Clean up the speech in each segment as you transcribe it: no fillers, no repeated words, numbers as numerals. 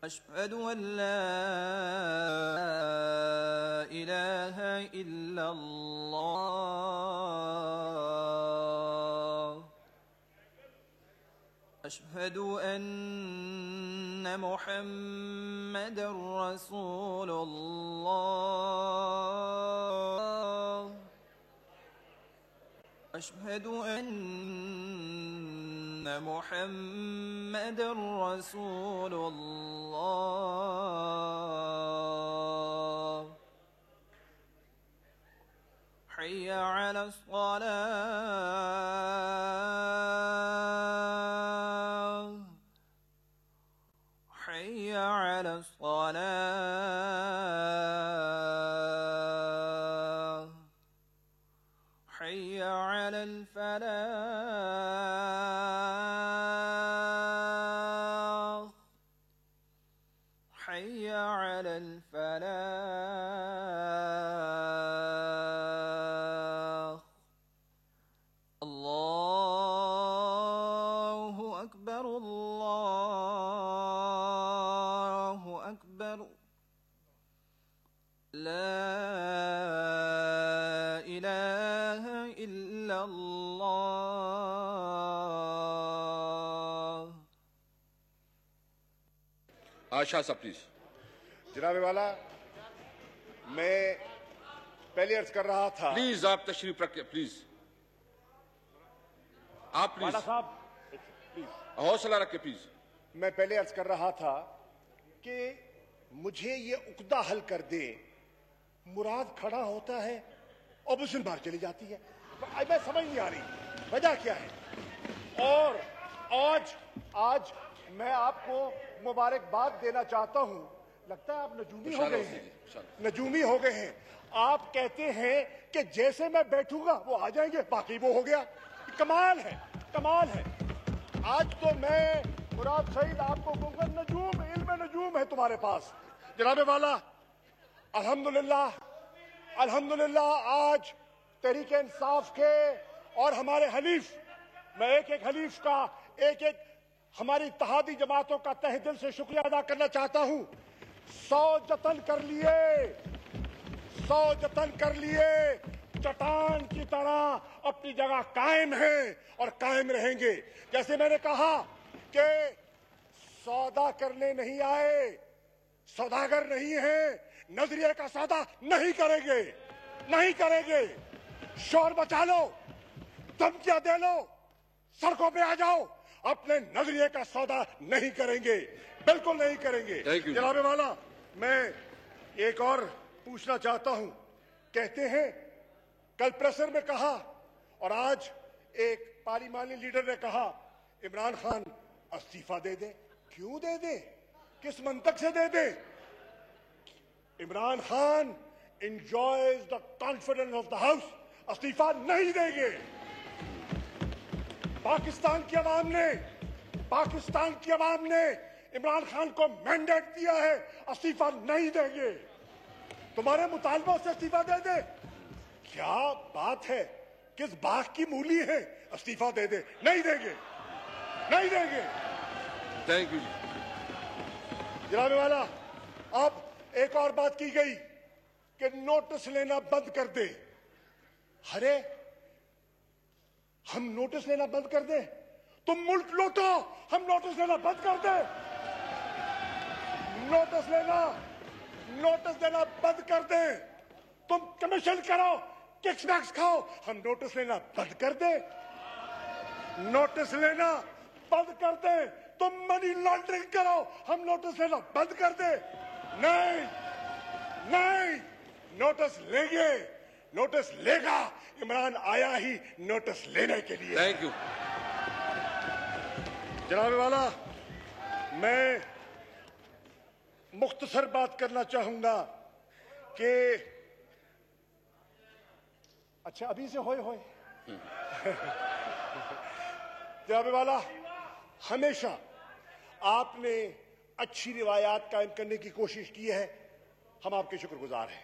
أشهد أن لا إله إلا الله أشهد أن محمدا رسول الله أشهد أن محمدا رسول الله حي على الصلاة حي على الصلاة حي على الفلاح حي على الفلاح الله أكبر الله أكبر لا إله إلا الله آشا صاحب پلیز. جناب والا میں پہلے عرض کر رہا تھا پلیز آپ تشریف رکھیں پلیز. آپ پلیز والا صاحب پلیز حوصلہ رکھیں پلیز. میں پہلے عرض کر رہا تھا کہ مجھے یہ عقدہ حل کر دے. مراد کھڑا ہوتا ہے اپوزیشن باہر چلی جاتی ہے. میں سمجھ نہیں آ رہی وجہ کیا ہے. اور آج میں آپ کو مبارکباد دینا چاہتا ہوں. لگتا ہے آپ نجومی ہو گئے ہیں. نجومی ہو گئے ہیں. آپ کہتے ہیں کہ جیسے میں بیٹھوں گا وہ آ جائیں گے, باقی وہ ہو گیا. کمال ہے, کمال ہے. آج تو میں مراد سعید آپ کو کہوں گا نجوم, علم نجوم ہے تمہارے پاس. جناب والا الحمدللہ آج تحریک انصاف کے اور ہمارے حلیف, میں ایک ایک حلیف کا, ایک ایک ہماری اتحادی جماعتوں کا تہ دل سے شکریہ ادا کرنا چاہتا ہوں. 100 جتن کر لیے چٹان کی طرح اپنی جگہ قائم ہیں اور قائم رہیں گے. جیسے میں نے کہا کہ سودا کرنے نہیں آئے, سوداگر نہیں ہیں, نظریے کا سودا نہیں کریں گے. شور بچا لو, دھمکیاں دے لو, سڑکوں پہ آ جاؤ, اپنے نظریے کا سودا نہیں کریں گے, بالکل نہیں کریں گے. جناب والا میں ایک اور پوچھنا چاہتا ہوں. کہتے ہیں کل پریسر میں کہا اور آج ایک پارلیمانی لیڈر نے کہا عمران خان استعفیٰ دے دے. کیوں دے دے, کس منطق سے دے دے؟ Imran Khan enjoys the confidence of the house. استعفیٰ نہیں دیں گے. پاکستان کی عوام نے عمران خان کو مینڈیٹ دیا ہے, استعفیٰ نہیں دیں گے. تمہارے مطالبوں سے استعفیٰ دے دے, کیا بات ہے, کس باغ کی مولی ہے, استعفیٰ دے دے. نہیں دیں گے. Thank you. جناب والا اب ایک اور بات کی گئی کہ نوٹس لینا بند کر دے. ارے ہم نوٹس لینا بند کر دیں, تم ملک لوٹو, ہم نوٹس لینا بند کر دیں. نوٹس دینا بند کر دیں. تم کمیشن کرو, ککس بیکس کھاؤ, ہم نوٹس لینا بند کر دیں. نوٹس لینا بند کر دیں. تم منی لانڈرنگ کرو, ہم نوٹس لینا بند کر دیں. نہیں, نوٹس لیں گے, نوٹس لے گا. عمران آیا ہی نوٹس لینے کے لیے. Thank you. جناب والا میں مختصر بات کرنا چاہوں گا کہ اچھا ابھی سے ہوئے جناب والا ہمیشہ آپ نے اچھی روایات قائم کرنے کی کوشش کی ہے, ہم آپ کے شکر گزار ہیں.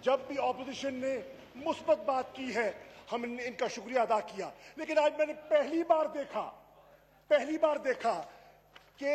جب بھی اپوزیشن نے مثبت بات کی ہے ہم نے ان کا شکریہ ادا کیا. لیکن آج میں نے پہلی بار دیکھا کہ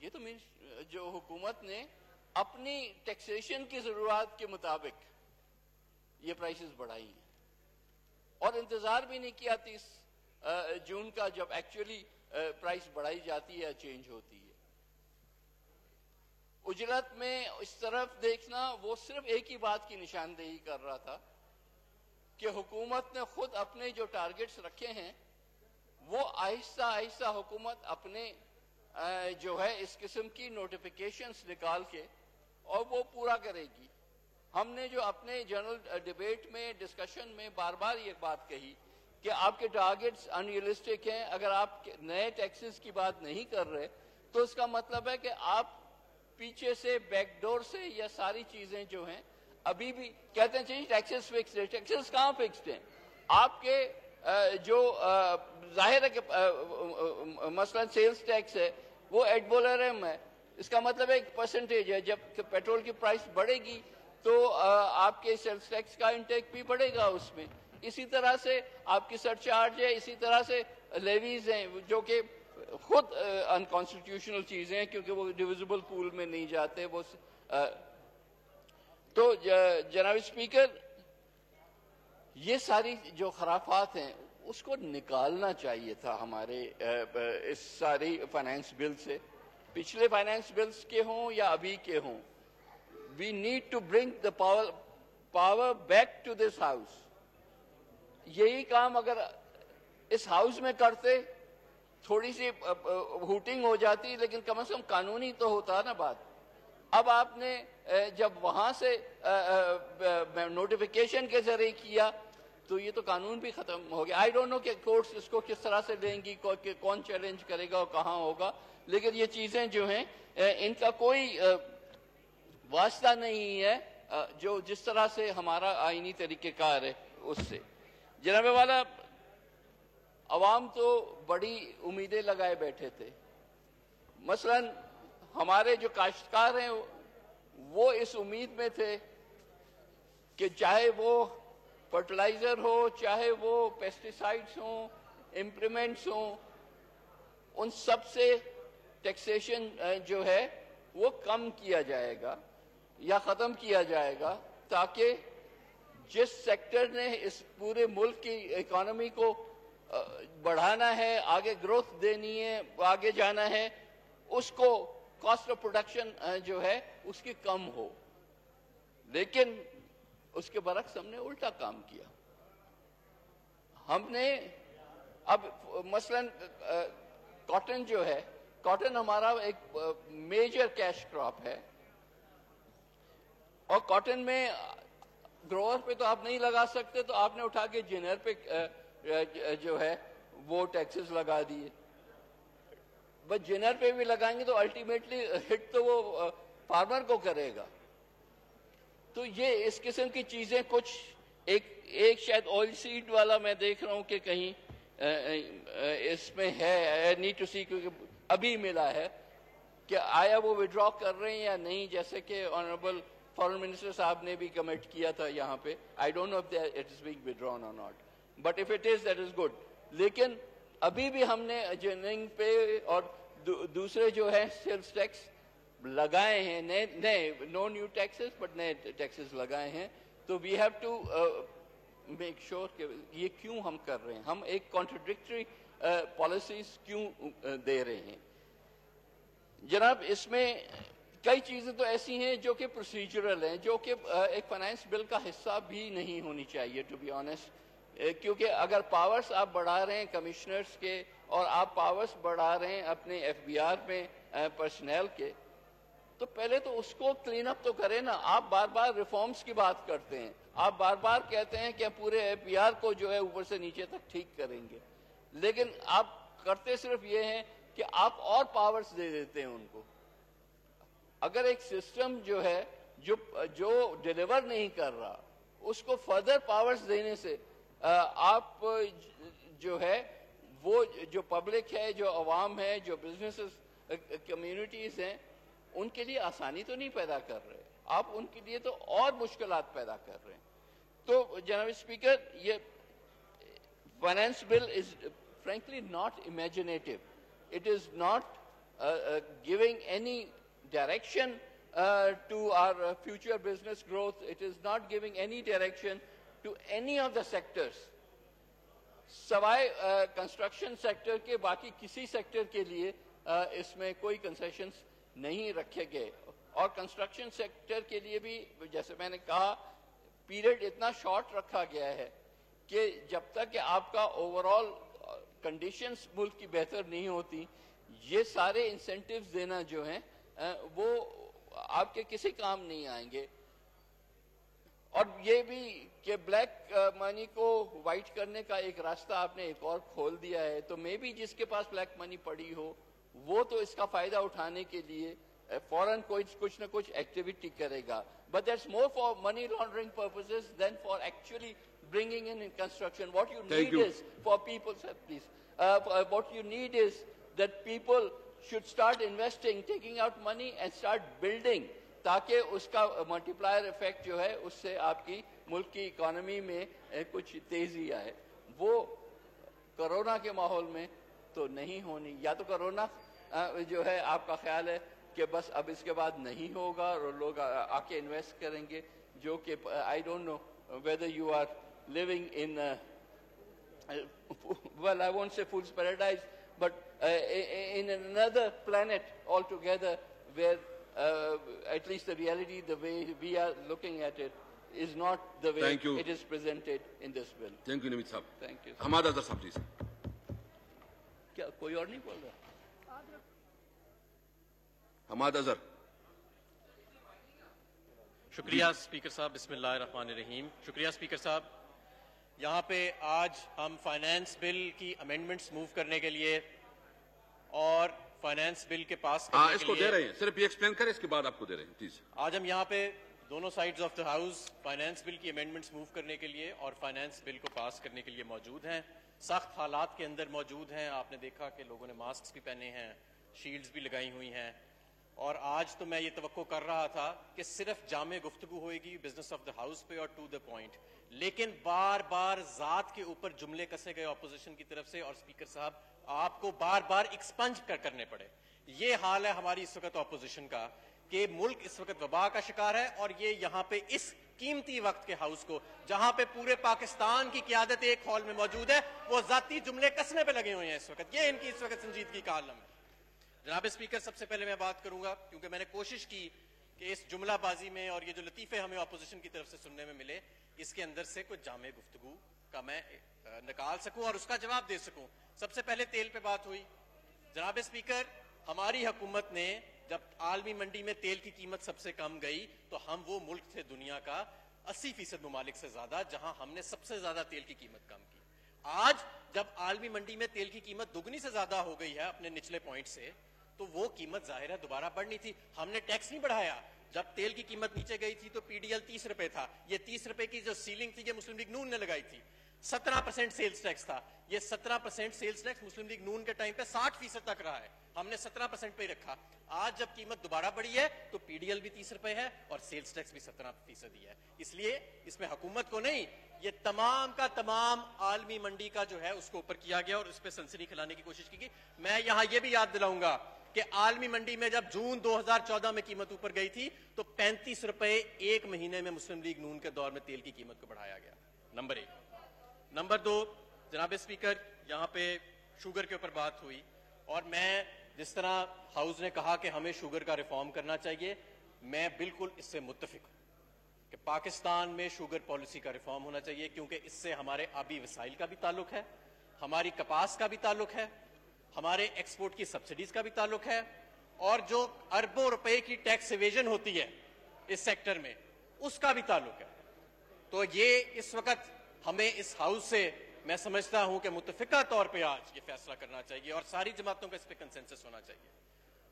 یہ تو جو حکومت نے اپنی ٹیکسیشن کی ضرورت کے مطابق یہ پرائسز بڑھائی ہیں اور انتظار بھی نہیں کیا 30 جون کا جب ایکچولی پرائس بڑھائی جاتی ہے یا چینج ہوتی ہے. اجرت میں اس طرف دیکھنا وہ صرف ایک ہی بات کی نشاندہی کر رہا تھا کہ حکومت نے خود اپنے جو ٹارگٹس رکھے ہیں وہ آہستہ آہستہ حکومت اپنے جو ہے اس قسم کی نوٹیفیکیشنز نکال کے اور وہ پورا کرے گی. ہم نے جو اپنے جنرل ڈیبیٹ میں ڈسکشن میں بار بار یہ بات کہی کہ آپ کے ٹارگٹس انریلسٹک ہیں. اگر آپ نئے ٹیکسز کی بات نہیں کر رہے تو اس کا مطلب ہے کہ آپ پیچھے سے بیک ڈور سے یہ ساری چیزیں جو ہیں ابھی بھی کہتے ہیں چاہیے ٹیکسز فکسڈ ہے. ٹیکسز کہاں فکسڈ ہیں؟ آپ کے جو ظاہر ہے کہ مثلا سیلز ٹیکس ہے وہ ایڈ وولرم ہے. اس کا مطلب ایک پرسنٹیج ہے. جب پیٹرول کی پرائس بڑھے گی تو آپ کے سیلز ٹیکس کا انٹیک بھی بڑھے گا اس میں. اسی طرح سے آپ کی سرچارج ہے, اسی طرح سے لیویز ہیں جو کہ خود انکانسٹیٹیوشنل چیزیں ہیں کیونکہ وہ ڈیویزبل پول میں نہیں جاتے. وہ تو جناب اسپیکر یہ ساری جو خرافات ہیں اس کو نکالنا چاہیے تھا ہمارے اس ساری فائنانس بل سے, پچھلے فائنانس بلز کے ہوں یا ابھی کے ہوں. We need to bring the power back to this house. یہی کام اگر اس ہاؤس میں کرتے تھوڑی سی ہوٹنگ ہو جاتی لیکن کم از کم قانونی تو ہوتا نا بات. اب آپ نے جب وہاں سے نوٹیفیکیشن کے ذریعے کیا تو یہ تو قانون بھی ختم ہو گیا. آئی ڈونٹ نو کہ کورٹس اس کو کس طرح سے لیں گی, کون چیلنج کرے گا اور کہاں ہوگا, لیکن یہ چیزیں جو ہیں ان کا کوئی واسطہ نہیں ہے جو جس طرح سے ہمارا آئینی طریقہ کار ہے اس سے. جناب والا عوام تو بڑی امیدیں لگائے بیٹھے تھے. مثلا ہمارے جو کاشتکار ہیں وہ اس امید میں تھے کہ چاہے وہ فرٹیلائزر ہو, چاہے وہ پیسٹیسائڈز ہوں, امپلیمنٹس ہوں, ان سب سے ٹیکسیشن جو ہے وہ کم کیا جائے گا یا ختم کیا جائے گا تاکہ جس سیکٹر نے اس پورے ملک کی اکانومی کو بڑھانا ہے, آگے گروتھ دینی ہے, آگے جانا ہے, اس کو کاسٹ آف پروڈکشن جو ہے اس کی کم ہو. لیکن اس کے برعکس ہم نے الٹا کام کیا. ہم نے اب مثلا کاٹن جو ہے, کاٹن ہمارا ایک میجر کیش کراپ ہے اور کاٹن میں گروور پہ تو آپ نہیں لگا سکتے تو آپ نے اٹھا کے جنر پہ جو ہے وہ ٹیکسز لگا دیے. بس جنر پہ بھی لگائیں گے تو الٹیمیٹلی ہٹ تو وہ فارمر کو کرے گا. تو یہ اس قسم کی چیزیں کچھ ایک شاید آئل سیڈ والا میں دیکھ رہا ہوں کہ کہیں اس میں ہے, نیڈ ٹو سی, کیونکہ ابھی ملا ہے کہ آیا وہ وڈرا کر رہے ہیں یا نہیں, جیسے کہ آنریبل فارن منسٹر صاحب نے بھی کمنٹ کیا تھا یہاں پہ. I don't know if it is being withdrawn or not, but if it is that is good. لیکن ابھی بھی ہم نے جنرنگ پہ اور دوسرے جو ہے سیلز ٹیکس لگائے ہیں, نئے نو نیو ٹیکسز بٹ نئے ٹیکسز لگائے ہیں. تو we have to make sure کہ یہ کیوں ہم کر رہے ہیں, ہم ایک کانٹرڈکٹری پالیسیز کیوں دے رہے ہیں. جناب اس میں کئی چیزیں تو ایسی ہیں جو کہ پروسیجرل ہیں, جو کہ ایک فائنانس بل کا حصہ بھی نہیں ہونی چاہیے ٹو بی آنیسٹ. کیونکہ اگر پاورز آپ بڑھا رہے ہیں کمشنرز کے اور آپ پاورز بڑھا رہے ہیں اپنے ایف بی آر میں پرسنل کے, تو پہلے تو اس کو کلین اپ تو کریں نا. آپ بار بار ریفارمز کی بات کرتے ہیں, آپ بار بار کہتے ہیں کہ پورے ایف بی آر کو جو ہے اوپر سے نیچے تک ٹھیک کریں گے, لیکن آپ کرتے صرف یہ ہیں کہ آپ اور پاورز دے دیتے ہیں ان کو. اگر ایک سسٹم جو ہے جو ڈیلیور نہیں کر رہا اس کو فردر پاورز دینے سے آپ جو ہے وہ جو پبلک ہے, جو عوام ہے, جو بزنسز کمیونٹیز ہیں, ان کے لیے آسانی تو نہیں پیدا کر رہے, آپ ان کے لیے تو اور مشکلات پیدا کر رہے ہیں. تو جناب اسپیکر یہ finance bill is frankly not imaginative, it is not giving any direction to our future business growth. It is not giving any direction to any of the sectors. سوائے کنسٹرکشن سیکٹر کے باقی کسی sector کے لیے اس میں کوئی concessions نہیں رکھے گئے. اور کنسٹرکشن سیکٹر کے لیے بھی جیسے میں نے کہا پیریڈ اتنا شارٹ رکھا گیا ہے کہ جب تک کہ آپ کا اوور آل کنڈیشنز ملک کی بہتر نہیں ہوتی یہ سارے انسینٹیوز دینا جو ہیں وہ آپ کے کسی کام نہیں آئیں گے. اور یہ بھی کہ بلیک منی کو وائٹ کرنے کا ایک راستہ آپ نے ایک اور کھول دیا ہے, تو مے بی جس کے پاس بلیک منی پڑی ہو وہ تو اس کا فائدہ اٹھانے کے لیے فوراً کچھ نہ کچھ ایکٹیویٹی کرے گا. But that's more for money laundering purposes then for actually bringing in construction. What you need is for people, sir, please. What you need is that people should start investing, taking out money and start building. تاکہ اس کا multiplier effect جو ہے اس سے آپ کی ملک کی economy میں کچھ تیزی آئے. وہ کرونا کے ماحول میں تو نہیں ہونی. یا تو کرونا جو ہے آپ کا خیال ہے کہ بس اب اس کے بعد نہیں ہوگا اور لوگ آ کے انویسٹ کریں گے, جو کہ I don't know whether you are living in well, I won't say fool's paradise, but in another planet altogether where at least the reality, the way we are looking at it, is not the way it is presented in this bill. Thank you, Namit Sahab. Thank you. Hamad Azhar Sahab, please. کیا کوئی اور نہیں بول رہا؟ حماد اظہر. شکریہ speaker صاحب. بسم اللہ الرحمن الرحیم. شکریہ اسپیکر صاحب. یہاں پہ آج ہم فائنانس بل کی امینڈمنٹس موو کرنے کے لیے اور فائنانس بل کے پاس کرنے اس کو دے رہے ہیں, صرف یہ ایکسپلین کریں اس کے بعد آپ کو دے رہے ہیں پلیز. آج ہم یہاں پہ دونوں sides of the house finance bill کی امینڈمنٹس موو کرنے کے لیے اور فائنانس بل کو پاس کرنے کے لیے موجود ہیں. سخت حالات کے اندر موجود ہیں. آپ نے دیکھا کہ لوگوں نے ماسکس بھی پہنے ہیں, شیلڈز بھی لگائی ہوئی ہیں, اور آج تو میں یہ توقع کر رہا تھا کہ صرف جامع گفتگو ہوئے گی بزنس آف دا ہاؤس پہ اور ٹو دا پوائنٹ, لیکن بار بار ذات کے اوپر جملے کسے گئے اپوزیشن کی طرف سے, اور اسپیکر صاحب آپ کو بار بار ایکسپنج کرنے پڑے. یہ حال ہے ہماری اس وقت اپوزیشن کا کہ ملک اس وقت وبا کا شکار ہے, اور یہ یہاں پہ اس قیمتی وقت کے ہاؤس کو جہاں پہ پورے پاکستان کی قیادت ایک ہال میں موجود ہے, وہ ذاتی جملے کسنے پہ لگے ہوئے ہیں اس وقت. یہ ان کی اس وقت سنجیدگی کا عالم ہے. جناب اسپیکر, سب سے پہلے میں بات کروں گا کیونکہ میں نے کوشش کی کہ اس جملہ بازی میں اور یہ جو لطیفے ہمیں اپوزیشن کی طرف سے سننے میں ملے, اس کے اندر سے کوئی جامع گفتگو کا میں نکال سکوں اور اس کا جواب دے سکوں. سب سے پہلے تیل پہ بات ہوئی. جناب اسپیکر, ہماری حکومت نے جب عالمی منڈی میں تیل کی قیمت سب سے کم گئی تو ہم وہ ملک تھے دنیا کا 80% ممالک سے زیادہ جہاں ہم نے سب سے زیادہ تیل کی قیمت کم کی. آج جب عالمی منڈی میں تیل کی قیمت دگنی سے زیادہ ہو گئی ہے اپنے نچلے پوائنٹ سے, تو وہ قیمت ظاہر ہے دوبارہ بڑھنی تھی. ہم نے ٹیکس نہیں بڑھایا. جب تیل کی قیمت نیچے گئی تھی تو پی ڈی ایل 30 روپے تھا. یہ 30 روپے کی جو سیلنگ تھی یہ مسلم لیگ نون نے لگائی تھی. 17% سیلز ٹیکس تھا. یہ 17% سیلز ٹیکس مسلم لیگ نون کے ٹائم پہ 60% تک رہا ہے. ہم نے 17% پہ رکھا. آج جب قیمت دوبارہ بڑھی ہے تو پی ڈی ایل بھی 30 روپے ہے اور سیلز ٹیکس بھی 17% ہی ہے. اس لیے اس میں حکومت کو نہیں, یہ تمام کا تمام عالمی منڈی کا جو ہے اس کو اوپر کیا گیا اور اس پہ سنسنی کھلانے کی کوشش کی گئی. میں یہاں یہ بھی یاد دلاؤں گا کہ عالمی منڈی میں جب جون 2014 میں قیمت اوپر گئی تھی تو 35 روپے ایک مہینے میں مسلم لیگ نون کے دور میں تیل کی قیمت کو بڑھایا گیا. نمبر 1. نمبر 2, جناب اسپیکر, یہاں پہ شوگر کے اوپر بات ہوئی اور میں جس طرح ہاؤس نے کہا کہ ہمیں شوگر کا ریفارم کرنا چاہیے, میں بالکل اس سے متفق ہوں کہ پاکستان میں شوگر پالیسی کا ریفارم ہونا چاہیے, کیونکہ اس سے ہمارے آبی وسائل کا بھی تعلق ہے, ہماری کپاس کا بھی تعلق ہے, ہمارے ایکسپورٹ کی سبسڈیز کا بھی تعلق ہے, اور جو اربوں روپے کی ٹیکس ایویژن ہوتی ہے اس سیکٹر میں اس کا بھی تعلق ہے. تو یہ اس وقت ہمیں اس ہاؤس سے میں سمجھتا ہوں کہ متفقہ طور پہ آج یہ فیصلہ کرنا چاہیے اور ساری جماعتوں کا اس پہ کنسنسس ہونا چاہیے.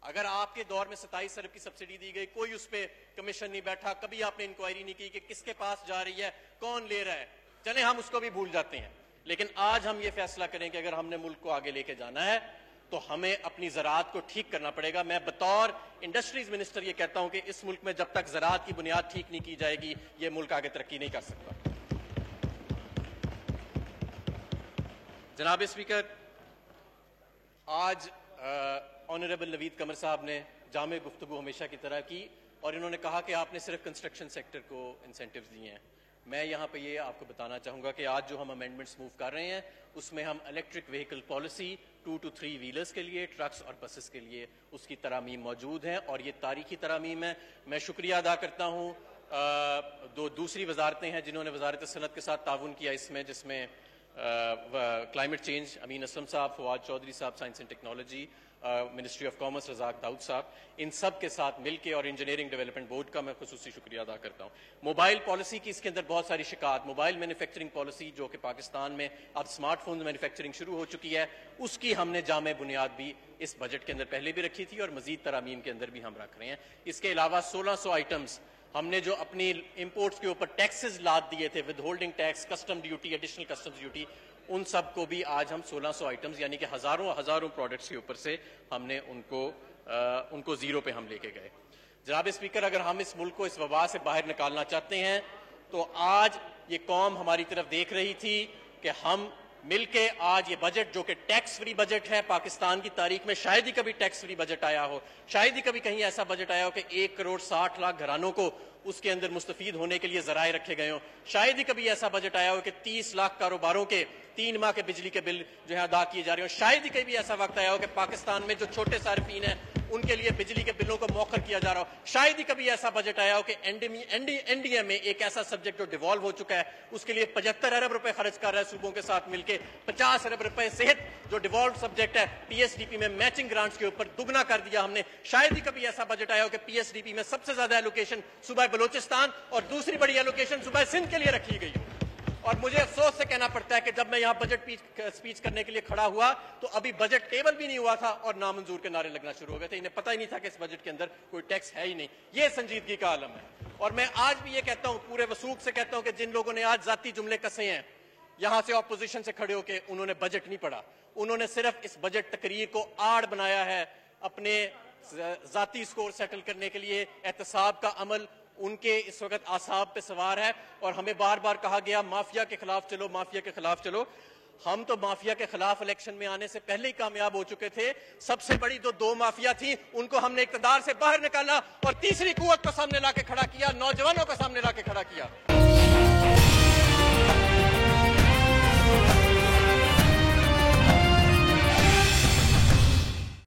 اگر آپ کے دور میں 27 ارب کی سبسڈی دی گئی, کوئی اس پہ کمیشن نہیں بیٹھا, کبھی آپ نے انکوائری نہیں کی کہ کس کے پاس جا رہی ہے, کون لے رہا ہے, چلیں ہم اس کو بھی بھول جاتے ہیں. لیکن آج ہم یہ فیصلہ کریں کہ اگر ہم نے ملک کو آگے لے کے جانا ہے تو ہمیں اپنی زراعت کو ٹھیک کرنا پڑے گا. میں بطور انڈسٹریز منسٹر یہ کہتا ہوں کہ اس ملک میں جب تک زراعت کی بنیاد ٹھیک نہیں کی جائے گی یہ ملک آگے ترقی نہیں کر سکتا. جناب اسپیکر, آج آنریبل نوید قمر صاحب نے جامع گفتگو ہمیشہ کی طرح کی اور انہوں نے کہا کہ آپ نے صرف کنسٹرکشن سیکٹر کو انسینٹیوز دیے ہیں. میں یہاں پہ یہ آپ کو بتانا چاہوں گا کہ آج جو ہم امینڈمنٹس موو کر رہے ہیں اس میں ہم electric vehicle policy 2 to 3 wheelers کے لیے، ٹرکس اور بسز کے لیے اس کی ترامیم موجود ہیں اور یہ تاریخی ترامیم ہے. میں شکریہ ادا کرتا ہوں دوسری وزارتیں ہیں جنہوں نے وزارت صنعت کے ساتھ تعاون کیا اس میں، جس میں کلائمیٹ چینج امین اسلم صاحب، فواد چودھری صاحب science and technology, ministry of commerce Razak Dawood صاحب، ان سب کے ساتھ مل کے، اور انجینئرنگ ڈیولپمنٹ بورڈ کا میں خصوصی شکریہ ادا کرتا ہوں. موبائل پالیسی کی اس کے اندر بہت ساری شکایات، موبائل مینوفیکچرنگ پالیسی جو کہ پاکستان میں اب اسمارٹ فون مینوفیکچرنگ شروع ہو چکی ہے، اس کی ہم نے جامع بنیاد بھی اس بجٹ کے اندر پہلے بھی رکھی تھی اور مزید ترامیم کے اندر بھی ہم رکھ رہے ہیں. اس کے علاوہ 1600 آئٹمز ہم نے جو اپنی امپورٹس کے اوپر ٹیکسز لاد دیے تھے، withholding tax, custom duty, additional customs duty, ان سب کو بھی آج ہم 1600 آئٹمز یعنی کہ ہزاروں پروڈکٹس کے اوپر سے ہم نے ان کو زیرو پہ ہم لے کے گئے. جناب اسپیکر، اگر ہم اس ملک کو اس وبا سے باہر نکالنا چاہتے ہیں تو آج یہ قوم ہماری طرف دیکھ رہی تھی کہ ہم مل کے آج یہ بجٹ جو کہ ٹیکس فری بجٹ ہے، پاکستان کی تاریخ میں شاید ہی کبھی ٹیکس فری بجٹ آیا ہو، شاید ہی کبھی کہیں ایسا بجٹ آیا ہو کہ 1,60,00,000 گھرانوں کو اس کے اندر مستفید ہونے کے لیے ذرائع رکھے گئے ہوں، شاید ہی کبھی ایسا بجٹ آیا ہو کہ 30 لاکھ کاروباروں کے 3 ماہ کے بجلی کے بل جو ہے ادا کیے جا رہے ہوں، شاید ہی کبھی ایسا وقت آیا ہو کہ پاکستان میں جو چھوٹے صارفین ہیں ان کے لیے بجلی کے بلوں کو مؤخر کیا جا رہا ہو، شاید ہی کبھی ایسا بجٹ آیا ہو کہ این ڈی ایم میں ایک ایسا سبجیکٹ جو ڈیوالو ہو چکا ہے اس کے لیے 75 ارب روپے خرچ کر رہا ہے صوبوں کے ساتھ مل کے، 50 ارب روپے صحت جو ڈیوالو سبجیکٹ ہے پی ایس ڈی پی میں میچنگ گرانٹس کے اوپر دگنا کر دیا ہم نے، شاید ہی کبھی ایسا بجٹ آیا ہو کہ پی ایس ڈی پی میں سب سے زیادہ ایلوکیشن صوبہ بلوچستان اور دوسری بڑی ایلوکیشن صوبہ سندھ کے لیے رکھی گئی. اور مجھے افسوس سے کہنا پڑتا ہے کہ جب میں یہاں بجٹ سپیچ کرنے کے لیے کھڑا ہوا تو ابھی بجٹ ٹیبل بھی نہیں ہوا تھا اور نامنظور کے نعرے لگنا شروع ہو گئے تھے. انہیں پتہ ہی نہیں تھا کہ اس بجٹ کے اندر کوئی ٹیکس ہے ہی نہیں. یہ سنجیدگی کا عالم ہے. اور میں آج بھی یہ کہتا ہوں، پورے وثوق سے کہتا ہوں کہ جن لوگوں نے آج ذاتی جملے کسے ہیں یہاں سے اپوزیشن سے کھڑے ہو کے، انہوں نے بجٹ نہیں پڑھا، انہوں نے صرف اس بجٹ تقریر کو آڑ بنایا ہے اپنے ذاتی سکور سیٹل کرنے کے لیے. احتساب کا عمل ان کے اس وقت اعصاب پہ سوار ہے اور ہمیں بار بار کہا گیا مافیا کے خلاف چلو، مافیا کے خلاف چلو. ہم تو مافیا کے خلاف الیکشن میں آنے سے پہلے ہی کامیاب ہو چکے تھے. سب سے بڑی دو مافیا تھی، ان کو ہم نے اقتدار سے باہر نکالا اور تیسری قوت کو سامنے لا کے کھڑا کیا، نوجوانوں کو سامنے لا کے کھڑا کیا.